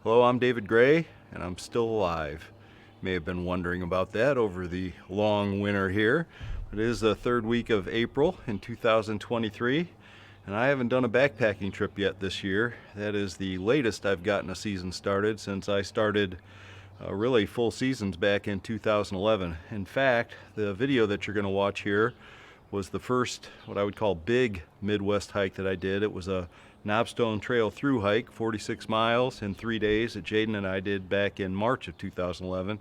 Hello, I'm David Gray, and I'm still alive. You may have been wondering about that over the long winter here. It is the third week of April in 2023, and I haven't done a backpacking trip yet this year. That is the latest I've gotten a season started since I started really full seasons back in 2011. In fact, the video that you're going to watch here was the first, what I would call, big Midwest hike that I did. It was a Knobstone Trail through hike, 46 miles in 3 days that Jaden and I did back in March of 2011,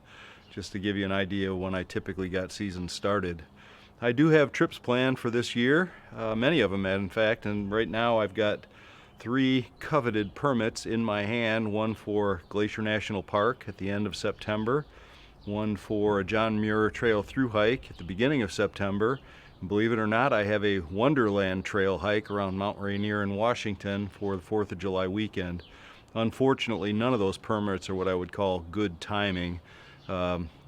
just to give you an idea of when I typically got seasons started. I do have trips planned for this year, many of them in fact, and right now I've got 3 coveted permits in my hand, one for Glacier National Park at the end of September, one for a John Muir Trail through hike at the beginning of September. Believe it or not, I have a Wonderland Trail hike around Mount Rainier in Washington for the 4th of July weekend. Unfortunately, none of those permits are what I would call good timing.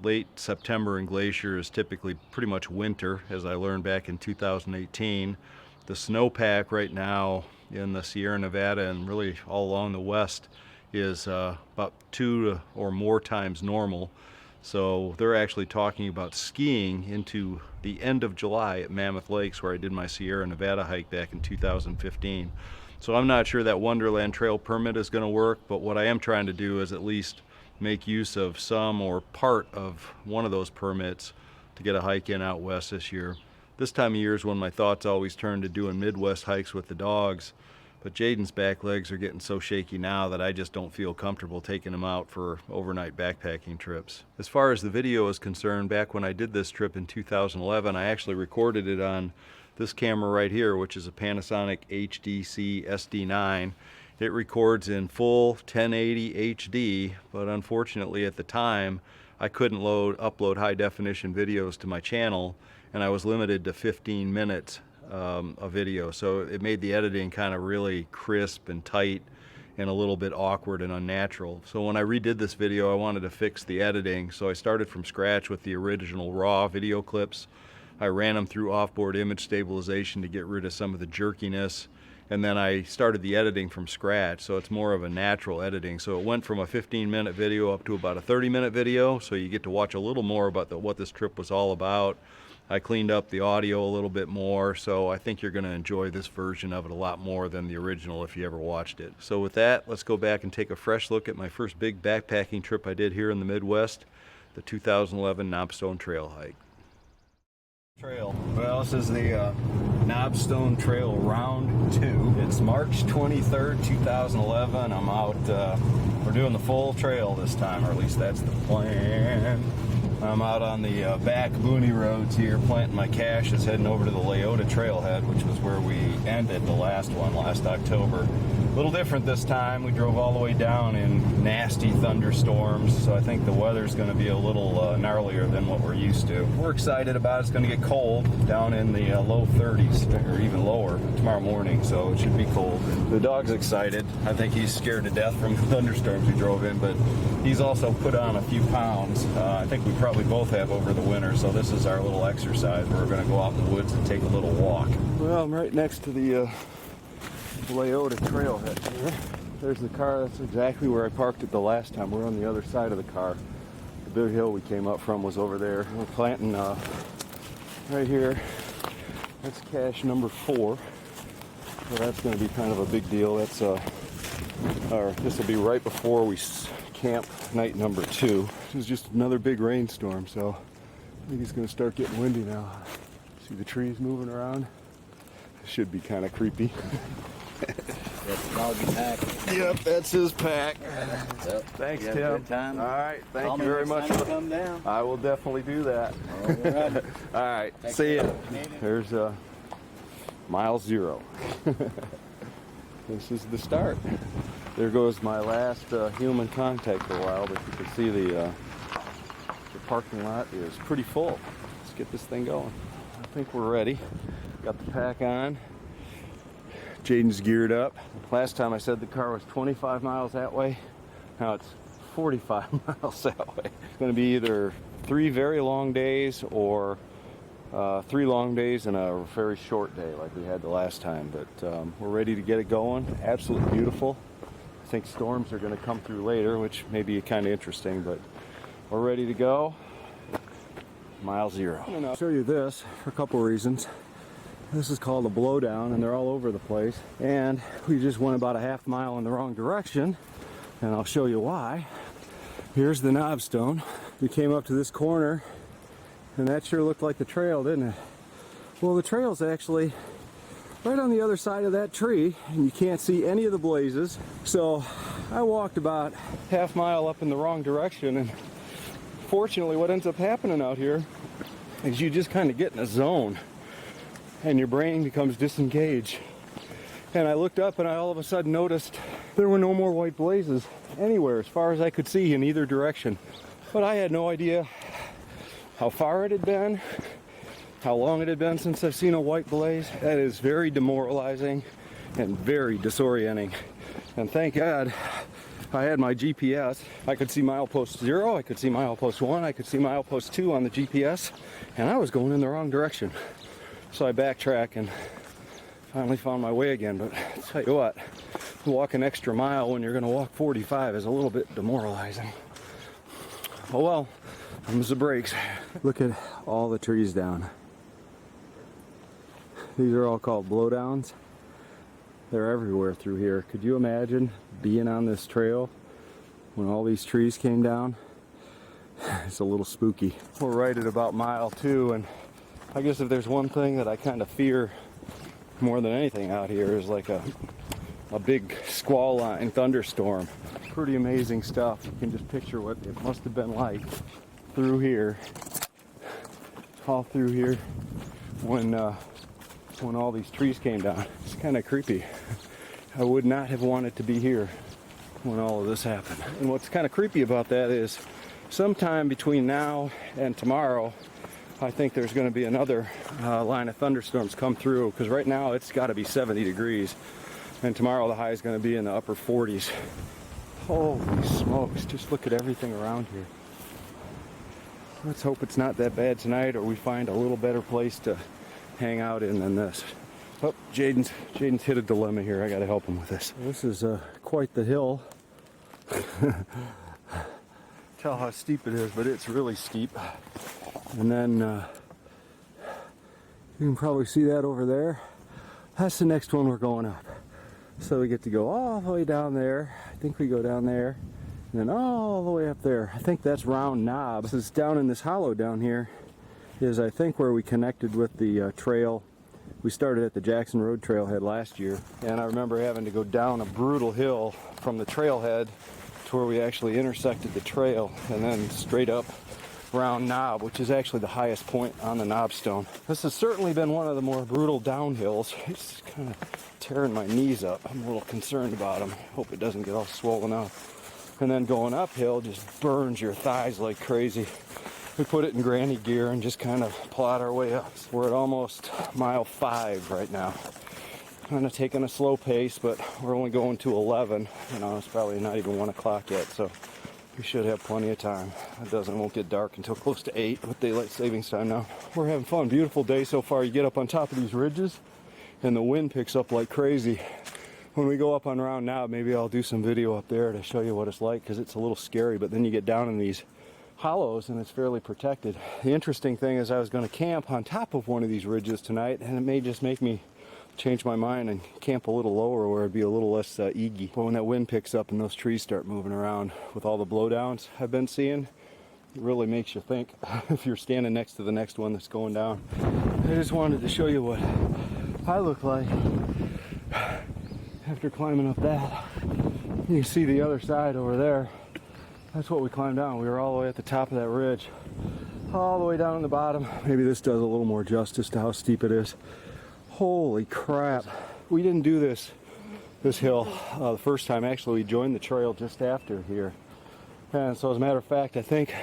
Late September in Glacier is typically pretty much winter, as I learned back in 2018. The snowpack right now in the Sierra Nevada and really all along the west is about 2 or more times normal. So they're actually talking about skiing into the end of July at Mammoth Lakes, where I did my Sierra Nevada hike back in 2015. So I'm not sure that Wonderland Trail permit is going to work, but what I am trying to do is at least make use of some or part of one of those permits to get a hike in out west this year. This time of year is when my thoughts always turn to doing Midwest hikes with the dogs. But Jaden's back legs are getting so shaky now that I just don't feel comfortable taking him out for overnight backpacking trips. As far as the video is concerned, back when I did this trip in 2011, I actually recorded it on this camera right here, which is a Panasonic HDC SD9. It records in full 1080 HD, but unfortunately at the time I couldn't upload high definition videos to my channel, and I was limited to 15 minutes a video, so it made the editing kind of really crisp and tight and a little bit awkward and unnatural. So when I redid this video, I wanted to fix the editing, so I started from scratch with the original raw video clips. I ran them through offboard image stabilization to get rid of some of the jerkiness, and then I started the editing from scratch, so it's more of a natural editing. So it went from a 15-minute video up to about a 30-minute video, so you get to watch a little more about what this trip was all about. I cleaned up the audio a little bit more, so I think you're going to enjoy this version of it a lot more than the original if you ever watched it. So with that, let's go back and take a fresh look at my first big backpacking trip I did here in the Midwest, the 2011 Knobstone Trail hike. Trail. Well, this is the Knobstone Trail Round 2. It's March 23rd, 2011. I'm out, we're doing the full trail this time, or at least that's the plan. I'm out on the back boony roads here, planting my caches, heading over to the Trailhead, which was where we ended the last one last October. A little different this time. We drove all the way down in nasty thunderstorms, so I think the weather's going to be a little gnarlier than what we're used to. We're excited about it. It's going to get cold down in the low 30s, or even lower tomorrow morning, so it should be cold. The dog's excited. I think he's scared to death from the thunderstorms we drove in, but he's also put on a few pounds. I think we probably both have over the winter, so this is our little exercise. We're going to go out in the woods and take a little walk. Well, I'm right next to the Trailhead here. There's the car. That's exactly where I parked it the last time. We're on the other side of the car. The big hill we came up from was over there. We're planting right here. That's cache number 4. So that's going to be kind of a big deal. That's this will be right before we camp night number 2. This is just another big rainstorm, so I think it's going to start getting windy now. See the trees moving around? It should be kind of creepy. That's doggy pack. Yep, that's his pack. Yep. Thanks, Tim. Tim. Good time. All right, thank Call you me very next much. time you come down. I will definitely do that. All right. All right, Take see care. ya. There's mile 0. This is the start. There goes my last human contact for a while, but you can see the parking lot is pretty full. Let's get this thing going. I think we're ready. Got the pack on. Jaden's geared up. Last time I said the car was 25 miles that way. Now it's 45 miles that way. It's going to be either 3 very long days or 3 long days and a very short day like we had the last time. But we're ready to get it going. Absolutely beautiful. think storms are going to come through later, which may be kind of interesting, but we're ready to go. Mile 0. And I'll show you this for a couple reasons. This is called a blowdown, and they're all over the place. And we just went about a half mile in the wrong direction, and I'll show you why. Here's the Knobstone. We came up to this corner, and that sure looked like the trail, didn't it? Well, the trail's actually right on the other side of that tree, and you can't see any of the blazes. So I walked about half mile up in the wrong direction, and fortunately what ends up happening out here is you just kind of get in a zone and your brain becomes disengaged. And I looked up and I all of a sudden noticed there were no more white blazes anywhere as far as I could see in either direction. But I had no idea how far it had been, how long it had been since I've seen a white blaze. That is very demoralizing and very disorienting. And thank God I had my GPS. I could see milepost 0, I could see milepost 1, I could see milepost 2 on the GPS, and I was going in the wrong direction. So I backtracked and finally found my way again. But I'll tell you what, to walk an extra mile when you're going to walk 45 is a little bit demoralizing. Oh well, thumbs the brakes. Look at all the trees down. These are all called blowdowns. They're everywhere through here. Could you imagine being on this trail when all these trees came down? It's a little spooky. We're right at about mile 2, and I guess if there's one thing that I kind of fear more than anything out here is like a big squall line thunderstorm. Pretty amazing stuff. You can just picture what it must have been like through here, all through here when all these trees came down. It's kind of creepy. I would not have wanted to be here when all of this happened. And what's kind of creepy about that is sometime between now and tomorrow, I think there's going to be another line of thunderstorms come through, because right now it's got to be 70 degrees, and tomorrow the high is going to be in the upper 40s. Holy smokes, just look at everything around here. Let's hope it's not that bad tonight, or we find a little better place to hang out in than this. Oh, Jaden's hit a dilemma here. I got to help him with this. This is quite the hill. Tell how steep it is, but it's really steep. And then you can probably see that over there. That's the next one we're going up. So we get to go all the way down there. I think we go down there, and then all the way up there. I think that's Round Knob. This is down in this hollow down here is, I think, where we connected with the trail. We started at the Jackson Road Trailhead last year, and I remember having to go down a brutal hill from the trailhead to where we actually intersected the trail, and then straight up Round Knob, which is actually the highest point on the Knobstone. This has certainly been one of the more brutal downhills. It's kind of tearing my knees up. I'm a little concerned about them. Hope it doesn't get all swollen up. And then going uphill just burns your thighs like crazy. We put it in granny gear and just kind of plod our way up. We're at almost mile 5 right now. Kind of taking a slow pace, but we're only going to 11. You know, it's probably not even 1 o'clock yet, so we should have plenty of time. It won't get dark until close to 8 with daylight savings time now. We're having fun. Beautiful day so far. You get up on top of these ridges and the wind picks up like crazy. When we go up on Round Knob, maybe I'll do some video up there to show you what it's like, because it's a little scary, but then you get down in these hollows and it's fairly protected. The interesting thing is I was going to camp on top of one of these ridges tonight, and it may just make me change my mind and camp a little lower where it'd be a little less eggy. But when that wind picks up and those trees start moving around with all the blowdowns I've been seeing, it really makes you think if you're standing next to the next one that's going down. I just wanted to show you what I look like after climbing up that. You can see the other side over there. That's what we climbed down. We were all the way at the top of that ridge, all the way down on the bottom. Maybe this does a little more justice to how steep it is. Holy crap. We didn't do this hill the first time. Actually, we joined the trail just after here. And so as a matter of fact, I think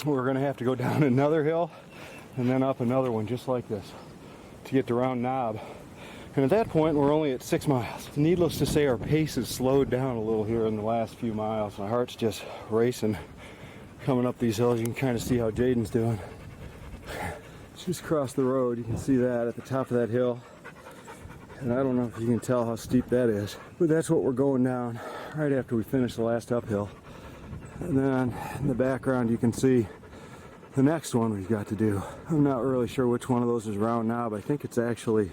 we're going to have to go down another hill and then up another one just like this to get to Round Knob. And at that point, we're only at 6 miles. Needless to say, our pace has slowed down a little here in the last few miles. My heart's just racing coming up these hills. You can kind of see how Jaden's doing. Just across the road, you can see that at the top of that hill. And I don't know if you can tell how steep that is, but that's what we're going down right after we finish the last uphill. And then in the background you can see the next one we've got to do. I'm not really sure which one of those is Round Knob. I think it's actually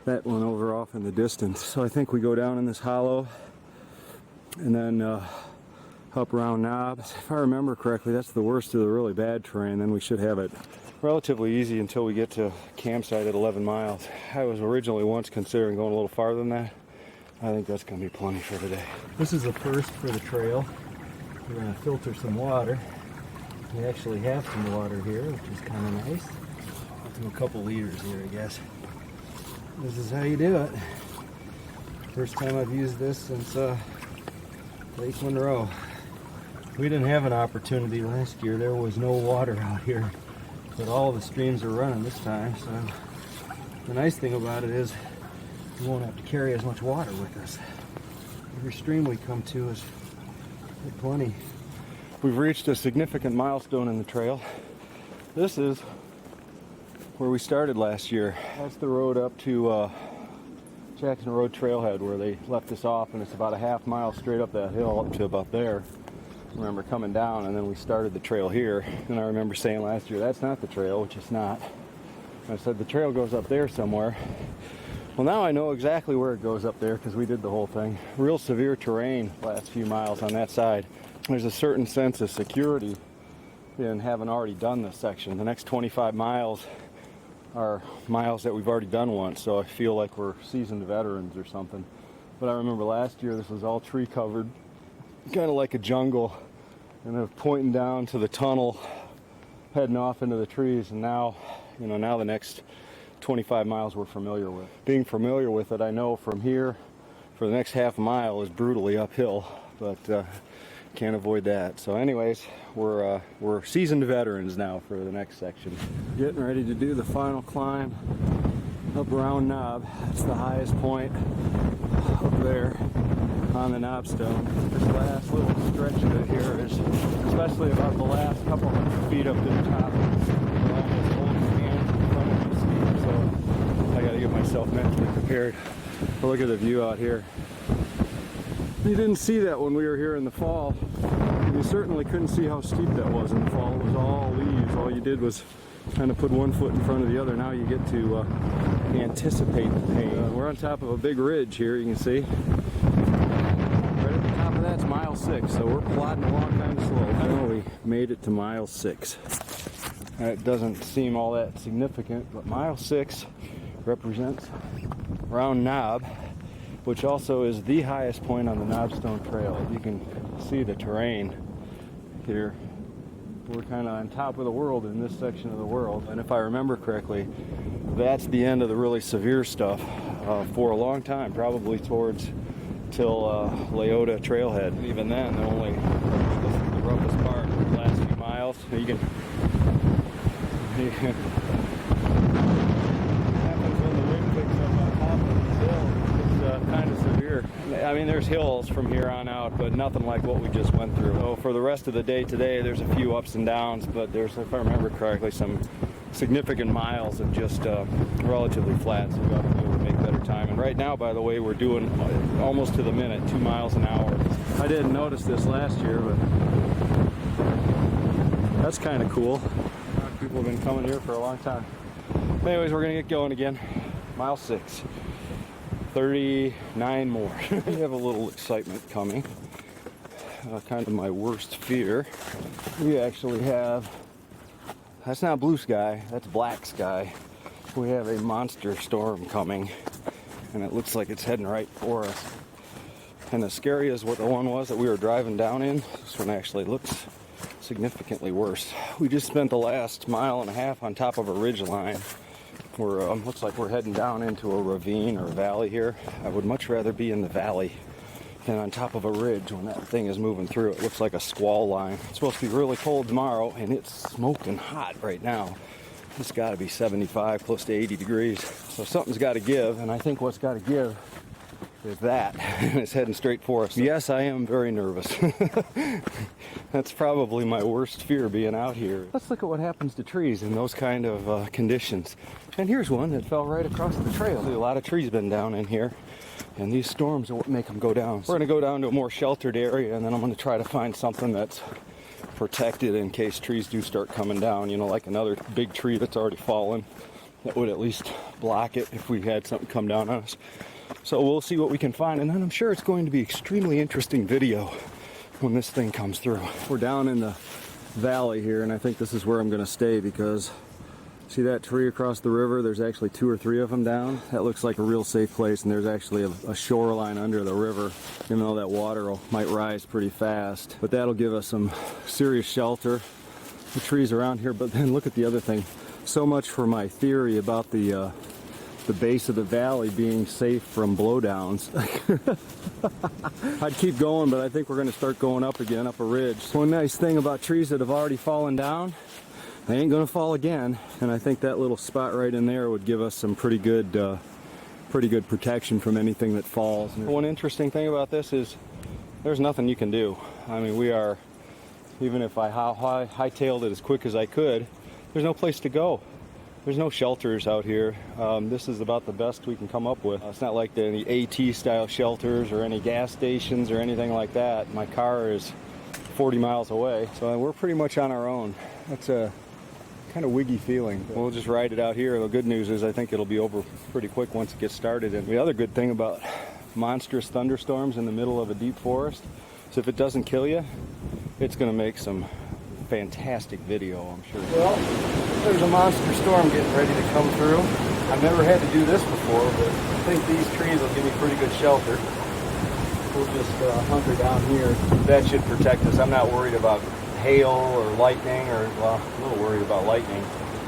that one over off in the distance. So I think we go down in this hollow and then up Round Knob. If I remember correctly, that's the worst of the really bad terrain. Then we should have it relatively easy until we get to campsite at 11 miles. I was originally once considering going a little farther than that. I think that's going to be plenty for today. This is the first for the trail. We're going to filter some water. We actually have some water here, which is kind of nice. I'll do a couple liters here, I guess. This is how you do it. First time I've used this since Lake Monroe. We didn't have an opportunity last year. There was no water out here, but all the streams are running this time. So the nice thing about it is we won't have to carry as much water with us. Every stream we come to is plenty. We've reached a significant milestone in the trail. This is where we started last year. That's the road up to Jackson Road Trailhead where they left us off, and it's about a half mile straight up that hill up to about there. I remember coming down, and then we started the trail here. And I remember saying last year, that's not the trail, which it's not. And I said, the trail goes up there somewhere. Well, now I know exactly where it goes up there because we did the whole thing. Real severe terrain last few miles on that side. There's a certain sense of security in having already done this section. The next 25 miles are miles that we've already done once, so I feel like we're seasoned veterans or something. But I remember last year this was all tree covered, kind of like a jungle, and then pointing down to the tunnel, heading off into the trees. And now, now the next 25 miles we're familiar with. Being familiar with it, I know from here for the next half mile is brutally uphill, but can't avoid that. So anyways, we're seasoned veterans now for the next section. Getting ready to do the final climb up Round Knob. That's the highest point up there on the Knobstone. This last little stretch of it here is, especially about the last couple hundred feet up to the top, we're almost holding hands in front of the steep, so I gotta get myself mentally prepared. But look at the view out here. You didn't see that when we were here in the fall. You certainly couldn't see how steep that was in the fall. It was all leaves. All you did was kind of put one foot in front of the other. Now you get to anticipate the pain. We're on top of a big ridge here, you can see. Right at the top of that's mile 6, so we're plodding along kind of slow. Well, we made it to mile 6. It doesn't seem all that significant, but mile 6 represents Round Knob, which also is the highest point on the Knobstone Trail. You can see the terrain here. We're kind of on top of the world in this section of the world. And if I remember correctly, that's the end of the really severe stuff for a long time, probably till Leota Trailhead. And even then, only the roughest part, the last few miles. You can happens when the wind picks up on top of these hills. It's kind of severe. I mean, there's hills from here on out, but nothing like what we just went through. So for the rest of the day today, there's a few ups and downs, but there's, if I remember correctly, some significant miles of just relatively flat, so we ought to be able to make better time. And right now, by the way, we're doing almost to the minute, 2 miles an hour. I didn't notice this last year, but that's kind of cool. People have been coming here for a long time. Anyways, we're gonna get going again. Mile 6. 39 more. We have a little excitement coming. Kind of my worst fear. We actually have, that's not blue sky, that's black sky. We have a monster storm coming, and it looks like it's heading right for us. And as scary as what the one was that we were driving down in, this one actually looks significantly worse. We just spent the last mile and a half on top of a ridge line. We're looks like we're heading down into a ravine or a valley here. I would much rather be in the valley than on top of a ridge when that thing is moving through. It looks like a squall line. It's supposed to be really cold tomorrow, and it's smoking hot right now. It's got to be 75, close to 80 degrees. So something's got to give, and I think what's got to give is that. It's heading straight for us. Yes, I am very nervous. That's probably my worst fear, being out here. Let's look at what happens to trees in those kind of conditions. And here's one that fell right across the trail. A lot of trees been down in here, and these storms are what make them go down. We're going to go down to a more sheltered area, and then I'm going to try to find something that's protected in case trees do start coming down. You know, like another big tree that's already fallen that would at least block it if we had something come down on us. So we'll see what we can find, and then I'm sure it's going to be extremely interesting video when this thing comes through. We're down in the valley here, and I think this is where I'm going to stay because see that tree across the river? There's actually 2 or 3 of them down. That looks like a real safe place, and there's actually a shoreline under the river, even though that water might rise pretty fast. But that'll give us some serious shelter. The trees around here, but then look at the other thing. So much for my theory about the base of the valley being safe from blowdowns. I'd keep going, but I think we're going to start going up again, up a ridge. One nice thing about trees that have already fallen down, they ain't going to fall again, and I think that little spot right in there would give us some pretty good protection from anything that falls. One interesting thing about this is there's nothing you can do. I mean, we are, even if I hightailed it as quick as I could, there's no place to go. There's no shelters out here. This is about the best we can come up with. It's not like any AT style shelters or any gas stations or anything like that. My car is 40 miles away, so we're pretty much on our own. That's a kind of wiggy feeling. We'll just ride it out here. The good news is I think it'll be over pretty quick once it gets started. And the other good thing about monstrous thunderstorms in the middle of a deep forest is if it doesn't kill you, it's going to make some fantastic video, I'm sure. Well, there's a monster storm getting ready to come through. I've never had to do this before, but I think these trees will give me pretty good shelter. We'll just hunker down here. That should protect us. I'm not worried about hail or lightning, or, well, I'm a little worried about lightning.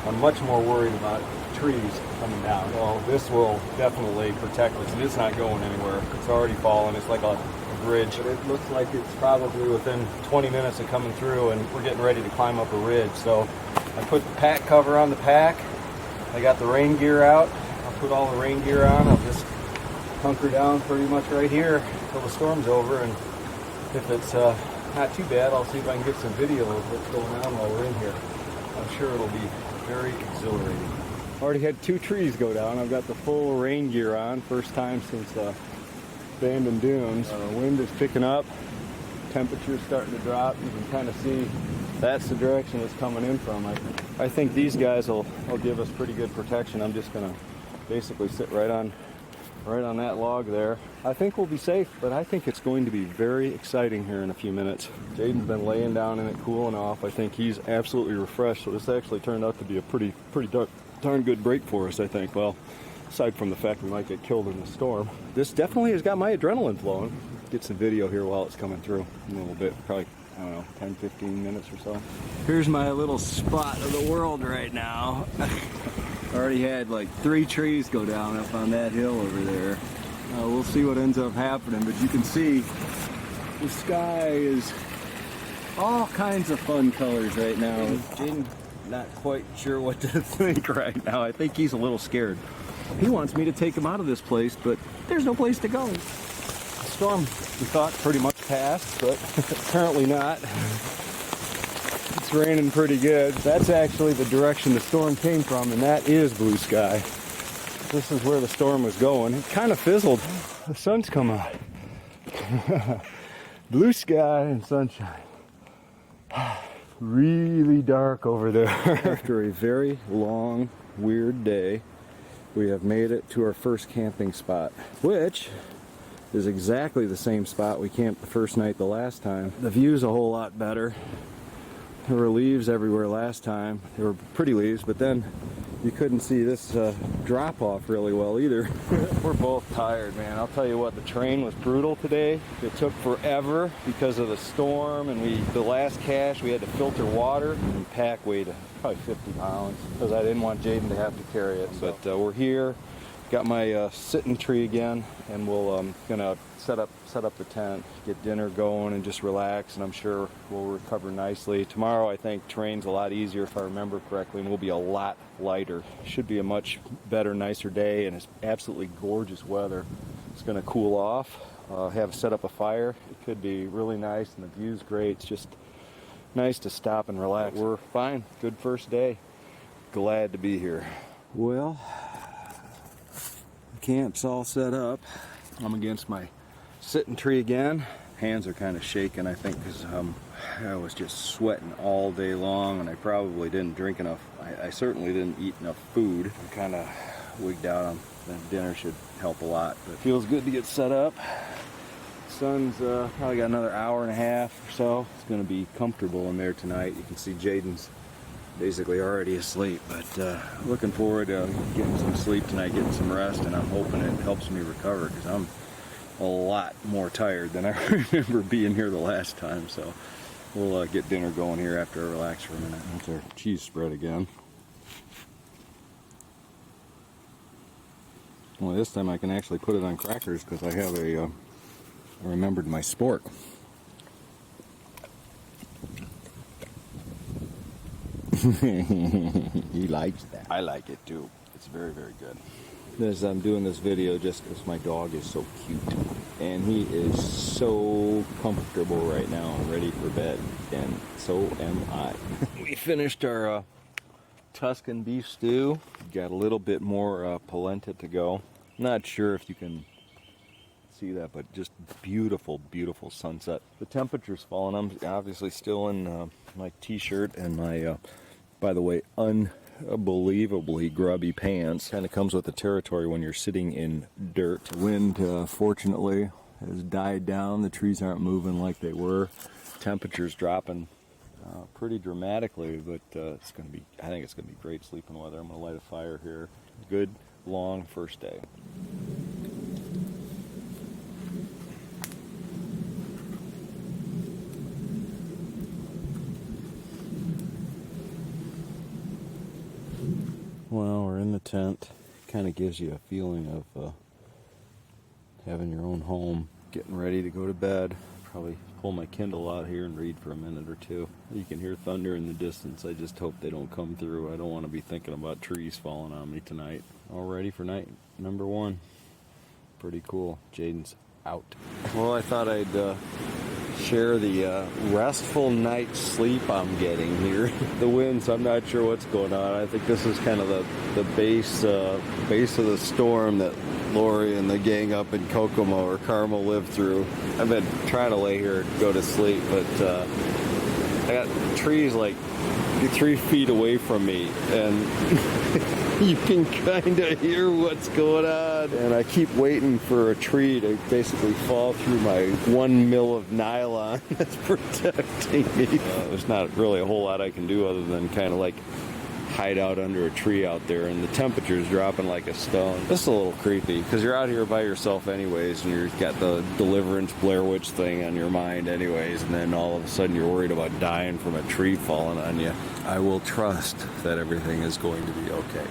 I'm much more worried about trees coming down. Well, this will definitely protect us, and it's not going anywhere. It's already fallen. It's like a bridge. But it looks like it's probably within 20 minutes of coming through, and we're getting ready to climb up a ridge. So I put the pack cover on the pack. I got the rain gear out. I'll put all the rain gear on. I'll just hunker down pretty much right here until the storm's over, and if it's not too bad, I'll see if I can get some video of what's going on while we're in here. I'm sure it'll be very exhilarating. Already had 2 trees go down. I've got the full rain gear on, first time since abandoned dunes. Wind is picking up, temperature's starting to drop. You can kind of see that's the direction it's coming in from. I think these guys will give us pretty good protection. I'm just gonna basically sit right on that log there. I think we'll be safe, but I think it's going to be very exciting here in a few minutes. Jaden's been laying down in it, cooling off. I think he's absolutely refreshed, so this actually turned out to be a pretty darn good break for us, I think. Well, aside from the fact we might get killed in the storm. This definitely has got my adrenaline flowing. Get some video here while it's coming through in a little bit, probably, I don't know, 10, 15 minutes or so. Here's my little spot of the world right now. Already had like 3 trees go down up on that hill over there. We'll see what ends up happening, but you can see the sky is all kinds of fun colors right now. Jaden, not quite sure what to think right now. I think he's a little scared. He wants me to take him out of this place, but there's no place to go. The storm, we thought, pretty much passed, but apparently not. It's raining pretty good. That's actually the direction the storm came from, and that is blue sky. This is where the storm was going. It kind of fizzled. The sun's come out. Blue sky and sunshine. Really dark over there. After a very long, weird day, we have made it to our first camping spot, which is exactly the same spot we camped the first night the last time. The view's a whole lot better. There were leaves everywhere last time. They were pretty leaves, but then you couldn't see this drop off really well either. We're both tired, man. I'll tell you what, the terrain was brutal today. It took forever because of the storm, and the last cache we had to filter water, and the pack weighed probably 50 pounds because I didn't want Jaden to have to carry it. But we're here. Got my sitting tree again, and we'll gonna set up the tent, get dinner going, and just relax, and I'm sure we'll recover nicely. Tomorrow I think terrain's a lot easier if I remember correctly, and we'll be a lot lighter. Should be a much better, nicer day, and it's absolutely gorgeous weather. It's going to cool off. Have set up a fire. It could be really nice and the view's great. It's just nice to stop and relax. We're fine. Good first day. Glad to be here. Well, the camp's all set up. I'm against my sitting tree again. Hands are kind of shaking, I think, because I was just sweating all day long, and I probably didn't drink enough. I certainly didn't eat enough food. I'm kind of wigged out on that. Dinner should help a lot, but it feels good to get set up. Sun's probably got another hour and a half or so. It's going to be comfortable in there tonight. You can see Jaden's basically already asleep, but looking forward to getting some sleep tonight, getting some rest, and I'm hoping it helps me recover, because I'm a lot more tired than I remember being here the last time. So we'll get dinner going here after I relax for a minute. That's our cheese spread again. Well, this time I can actually put it on crackers because I have I remembered my spork. He likes that. I like it too. It's very, very good. As I'm doing this video, just because my dog is so cute, and he is so comfortable right now and ready for bed, and so am I. We finished our Tuscan beef stew. Got a little bit more polenta to go. Not sure if you can see that, but just beautiful, beautiful sunset. The temperature's falling. I'm obviously still in my t-shirt and my, by the way, unbelievably grubby pants. Kind of comes with the territory when you're sitting in dirt. The wind, fortunately, has died down. The trees aren't moving like they were. Temperature's dropping pretty dramatically, but it's going to be, I think it's going to be great sleeping weather. I'm going to light a fire here. Good, long first day. Well, we're in the tent. Kind of gives you a feeling of having your own home. Getting ready to go to bed. Probably pull my Kindle out here and read for a minute or two. You can hear thunder in the distance. I just hope they don't come through. I don't want to be thinking about trees falling on me tonight. All ready for night number one. Pretty cool. Jaden's out. Well, I thought I'd share the restful night's sleep I'm getting here. The winds, I'm not sure what's going on. I think this is kind of the base of the storm that Lori and the gang up in Kokomo or Carmel lived through. I've been trying to lay here and go to sleep, but I got trees like 3 feet away from me, and you can kind of hear what's going on. And I keep waiting for a tree to basically fall through my 1 mil of nylon that's protecting me. There's not really a whole lot I can do other than kind of like hide out under a tree out there, and the temperature's dropping like a stone. This is a little creepy because you're out here by yourself anyways, and you've got the Deliverance Blair Witch thing on your mind anyways, and then all of a sudden you're worried about dying from a tree falling on you. I will trust that everything is going to be okay.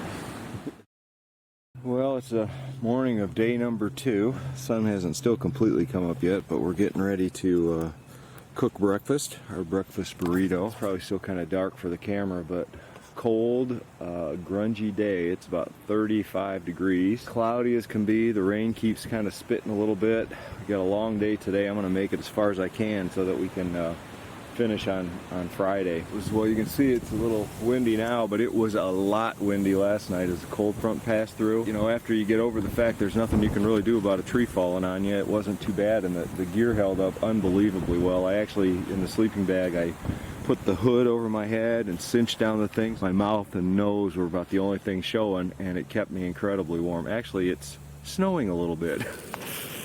Well, it's a morning of day number 2. Sun hasn't still completely come up yet, but we're getting ready to cook breakfast, our breakfast burrito. It's probably still kind of dark for the camera, but cold, grungy day. It's about 35 degrees. Cloudy as can be. The rain keeps kind of spitting a little bit. We got a long day today. I'm going to make it as far as I can so that we can finish on Friday. Well, you can see it's a little windy now, but it was a lot windy last night as the cold front passed through. You know, after you get over the fact there's nothing you can really do about a tree falling on you, it wasn't too bad, and the gear held up unbelievably well. I actually, in the sleeping bag, I put the hood over my head and cinched down the things. My mouth and nose were about the only thing showing, and it kept me incredibly warm. Actually, it's snowing a little bit.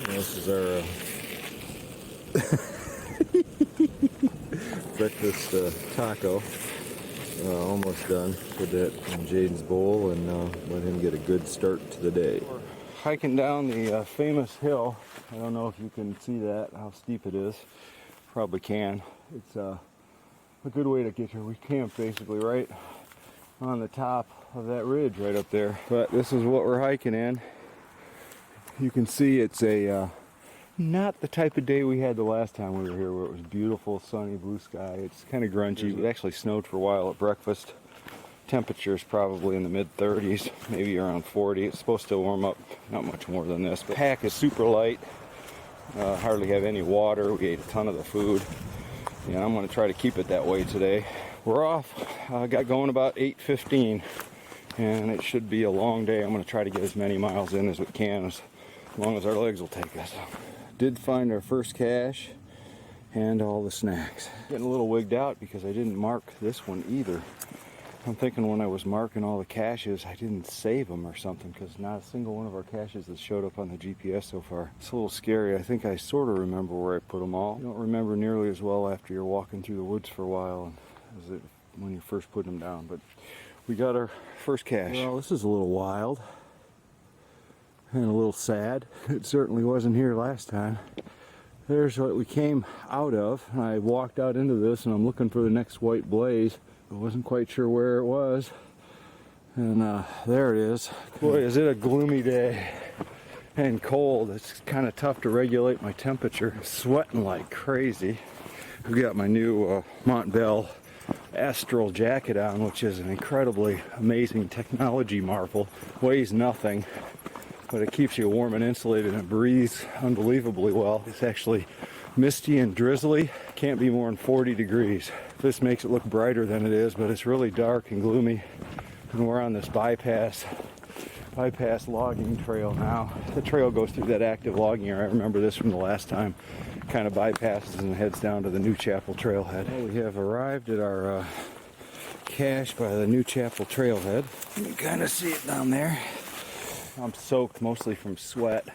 This is our breakfast taco. Almost done. Put that in Jaden's bowl and let him get a good start to the day. We're hiking down the famous hill. I don't know if you can see that, how steep it is. Probably can. It's a good way to get here. We camped basically right on the top of that ridge right up there. But this is what we're hiking in. You can see it's a not the type of day we had the last time we were here, where it was beautiful, sunny, blue sky. It's kind of grungy. It actually snowed for a while at breakfast. temperature is probably in the mid-30s, maybe around 40. It's supposed to warm up not much more than this. But the pack is super light. Hardly have any water. We ate a ton of the food. And I'm going to try to keep it that way today. We're off. Got going about 8:15, and it should be a long day. I'm going to try to get as many miles in as we can, as long as our legs will take us. Did find our first cache and all the snacks. Getting a little wigged out because I didn't mark this one either. I'm thinking when I was marking all the caches, I didn't save them or something, because not a single one of our caches has showed up on the GPS so far. It's a little scary. I think I sort of remember where I put them all. You don't remember nearly as well after you're walking through the woods for a while as it when you first put them down. But we got our first cache. Well, this is a little wild and a little sad. It certainly wasn't here last time. There's what we came out of. I walked out into this and I'm looking for the next white blaze. I wasn't quite sure where it was. And there it is. Boy, is it a gloomy day and cold. It's kind of tough to regulate my temperature. I'm sweating like crazy. I've got my new Montbell Astral jacket on, which is an incredibly amazing technology marvel. Weighs nothing, but it keeps you warm and insulated and breathes unbelievably well. It's actually misty and drizzly. Can't be more than 40 degrees. This makes it look brighter than it is, but it's really dark and gloomy. And we're on this bypass logging trail now. The trail goes through that active logging area. I remember this from the last time. Kind of bypasses and heads down to the New Chapel Trailhead. Well, we have arrived at our cache by the New Chapel Trailhead. You can kind of see it down there. I'm soaked mostly from sweat.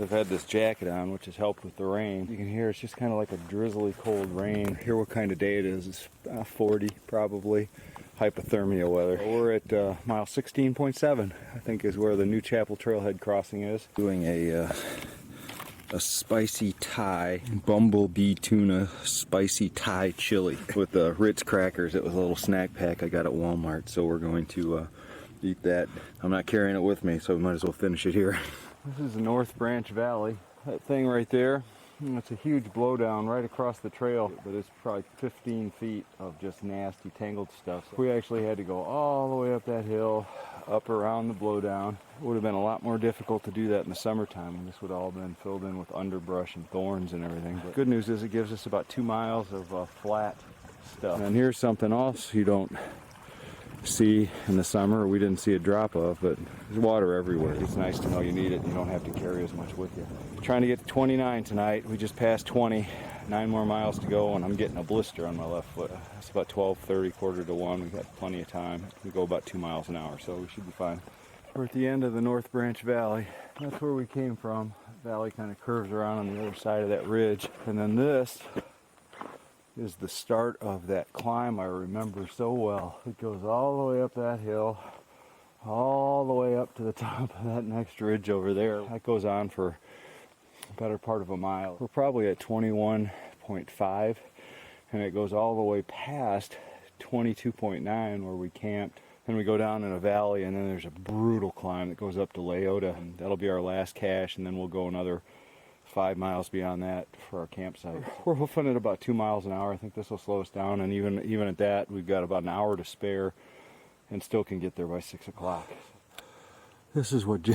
I've had this jacket on, which has helped with the rain. You can hear it's just kind of like a drizzly cold rain. Hear what kind of day it is. It's 40 probably. Hypothermia weather. We're at mile 16.7, I think, is where the New Chapel Trailhead crossing is. Doing a spicy Thai, bumblebee tuna spicy Thai chili with the Ritz crackers. It was a little snack pack I got at Walmart, so we're going to eat that. I'm not carrying it with me, so we might as well finish it here. This is the North Branch Valley. That thing right there, it's a huge blowdown right across the trail, but it's probably 15 feet of just nasty tangled stuff. So we actually had to go all the way up that hill, up around the blowdown. It would have been a lot more difficult to do that in the summertime, and this would all been filled in with underbrush and thorns and everything. But good news is it gives us about 2 miles of flat stuff. And here's something else you don't see in the summer, we didn't see a drop of, but there's water everywhere. It's nice to know you need it. You don't have to carry as much with you. Trying to get to 29 tonight. We just passed 20. 9 more miles to go, and I'm getting a blister on my left foot. It's about 12:30, quarter to 1. We've got plenty of time. We go about 2 miles an hour, so we should be fine. We're at the end of the North Branch Valley. That's where we came from. The valley kind of curves around on the other side of that ridge, and then this is the start of that climb I remember so well. It goes all the way up that hill, all the way up to the top of that next ridge over there. That goes on for the better part of a mile. We're probably at 21.5, and it goes all the way past 22.9 where we camped. Then we go down in a valley, and then there's a brutal climb that goes up to Leota. And that'll be our last cache, and then we'll go another 5 miles beyond that for our campsite. We're hoofing at about 2 miles an hour. I think this will slow us down, and even at that, we've got about an hour to spare and still can get there by 6 o'clock. This is what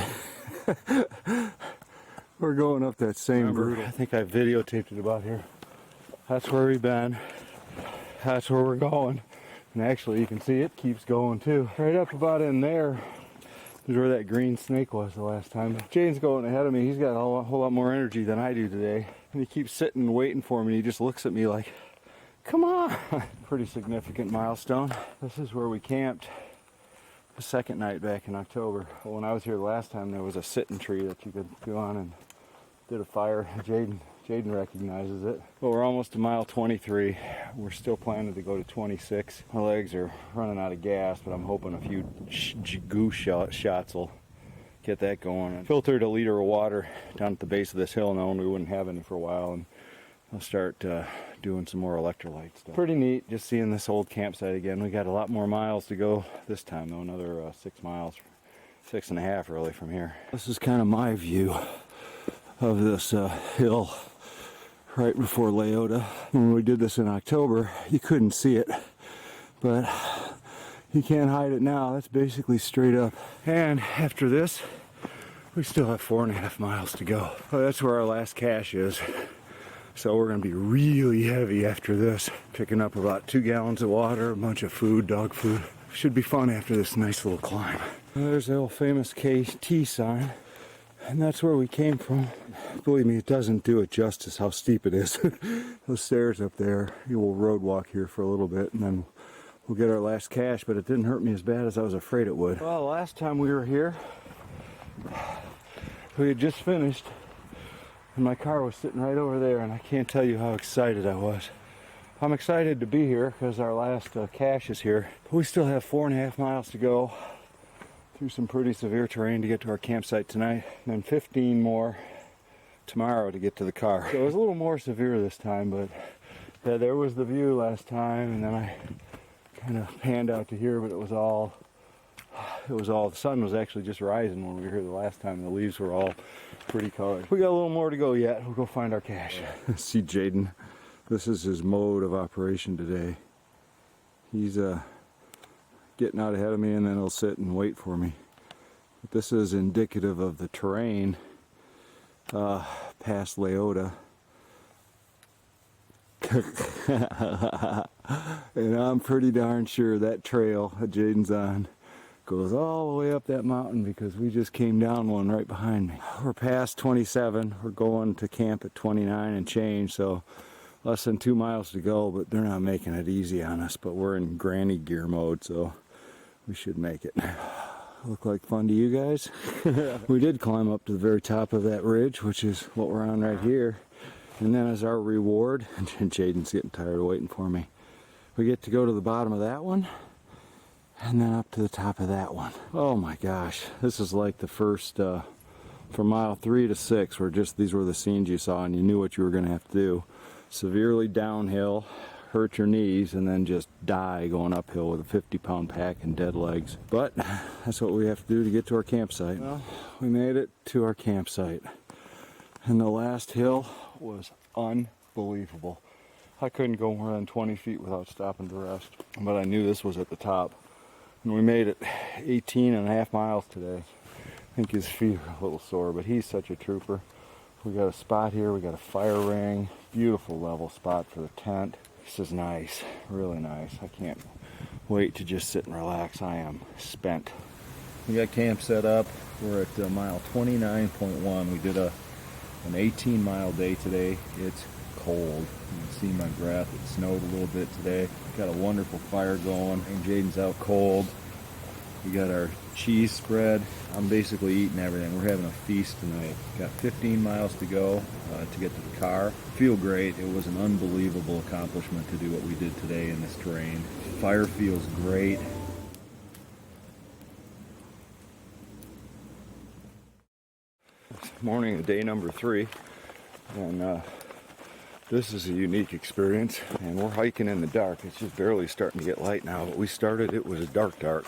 we're going up that same route. I think I videotaped it about here. That's where we've been. That's where we're going. And actually, you can see it keeps going too. Right up about in there is where that green snake was the last time. Jaden's going ahead of me. He's got a whole lot more energy than I do today. And he keeps sitting and waiting for me. And he just looks at me like, come on. Pretty significant milestone. This is where we camped the second night back in October. Well, when I was here the last time, there was a sitting tree that you could go on and did a fire. Jaden recognizes it. But we're almost to mile 23. We're still planning to go to 26. My legs are running out of gas, but I'm hoping a few goose shots will get that going. I filtered a liter of water down at the base of this hill, knowing we wouldn't have any for a while, and I'll start doing some more electrolyte stuff. Pretty neat just seeing this old campsite again. We got a lot more miles to go this time, though, another 6 miles, 6.5 really from here. This is kind of my view of this hill right before Leota. When we did this in October, you couldn't see it, but You can't hide it now. That's basically straight up. And after this, we still have 4.5 miles to go. Oh, that's where our last cache is. So we're gonna be really heavy after this. Picking up about 2 gallons of water, a bunch of food, dog food. Should be fun after this nice little climb. There's the old famous KT sign. And that's where we came from. Believe me, it doesn't do it justice how steep it is. Those stairs up there, you will road walk here for a little bit and then we'll get our last cache, but it didn't hurt me as bad as I was afraid it would. Well, the last time we were here, we had just finished and my car was sitting right over there and I can't tell you how excited I was. I'm excited to be here because our last cache is here. But we still have 4.5 miles to go through some pretty severe terrain to get to our campsite tonight, and then 15 more tomorrow to get to the car. So it was a little more severe this time, but yeah, there was the view last time, and then I kind of panned out to here, but it was all, the sun was actually just rising when we were here the last time. The leaves were all pretty colored. We got a little more to go yet. We'll go find our cache. See Jaden. This is his mode of operation today. He's getting out ahead of me and then he'll sit and wait for me. But this is indicative of the terrain past Leota. And I'm pretty darn sure that trail that Jaden's on goes all the way up that mountain because we just came down one right behind me. We're past 27. We're going to camp at 29 and change, so less than 2 miles to go, but they're not making it easy on us. But we're in granny gear mode, so we should make it. Look like fun to you guys? We did climb up to the very top of that ridge, which is what we're on right here. And then as our reward, and Jaden's getting tired of waiting for me, we get to go to the bottom of that one, and then up to the top of that one. Oh my gosh, this is like the first, from mile 3 to 6, where just these were the scenes you saw and you knew what you were gonna have to do. Severely downhill, hurt your knees, and then just die going uphill with a 50-pound pack and dead legs. But that's what we have to do to get to our campsite. Well, we made it to our campsite. And the last hill was unbelievable. I couldn't go more than 20 feet without stopping to rest. But I knew this was at the top. And we made it 18.5 miles today. I think his feet are a little sore, but he's such a trooper. We got a spot here, we got a fire ring, beautiful level spot for the tent. This is nice, really nice. I can't wait to just sit and relax. I am spent. We got camp set up. We're at mile 29.1. We did an 18-mile day today. It's cold. You can see my breath. It snowed a little bit today. Got a wonderful fire going, and Jaden's out cold. We got our cheese spread. I'm basically eating everything. We're having a feast tonight. Got 15 miles to go to get to the car. Feel great. It was an unbelievable accomplishment to do what we did today in this terrain. Fire feels great. Morning of day number 3, and this is a unique experience, and we're hiking in the dark. It's just barely starting to get light now, but we started, it was dark.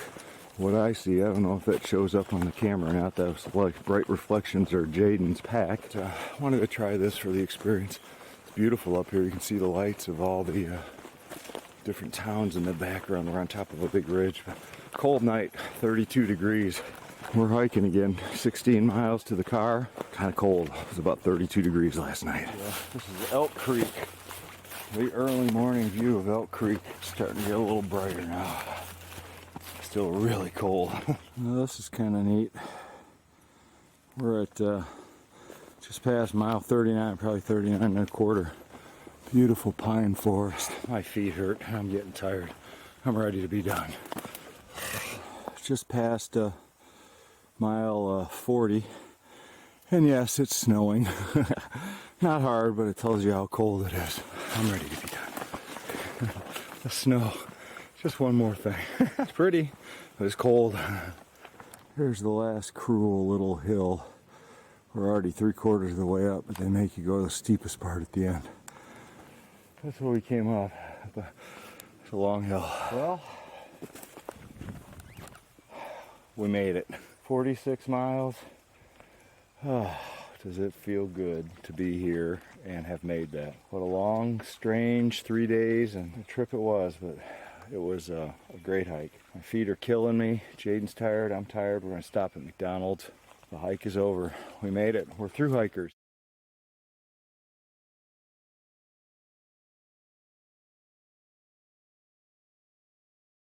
What I see, I don't know if that shows up on the camera or not, those like bright reflections are Jaden's pack. I wanted to try this for the experience. It's beautiful up here. You can see the lights of all the different towns in the background. We're on top of a big ridge. Cold night, 32 degrees. We're hiking again, 16 miles to the car. Kind of cold. It was about 32 degrees last night. Yeah, this is Elk Creek. The early morning view of Elk Creek. Starting to get a little brighter now. Still really cold. Well, this is kind of neat. We're at just past mile 39, probably 39.25. Beautiful pine forest. My feet hurt. I'm getting tired. I'm ready to be done. Just past mile 40, and yes, it's snowing. Not hard, but it tells you how cold it is. I'm ready to be done. The snow, just one more thing. It's pretty, but it's cold. Here's the last cruel little hill. We're already 3/4 of the way up, but they make you go to the steepest part at the end. That's where we came up. It's a long hill. Well, we made it. 46 miles. Oh, does it feel good to be here and have made that. What a long, strange 3 days and a trip it was, but it was a great hike. My feet are killing me. Jaden's tired, I'm tired. We're gonna stop at McDonald's. The hike is over. We made it. We're through hikers.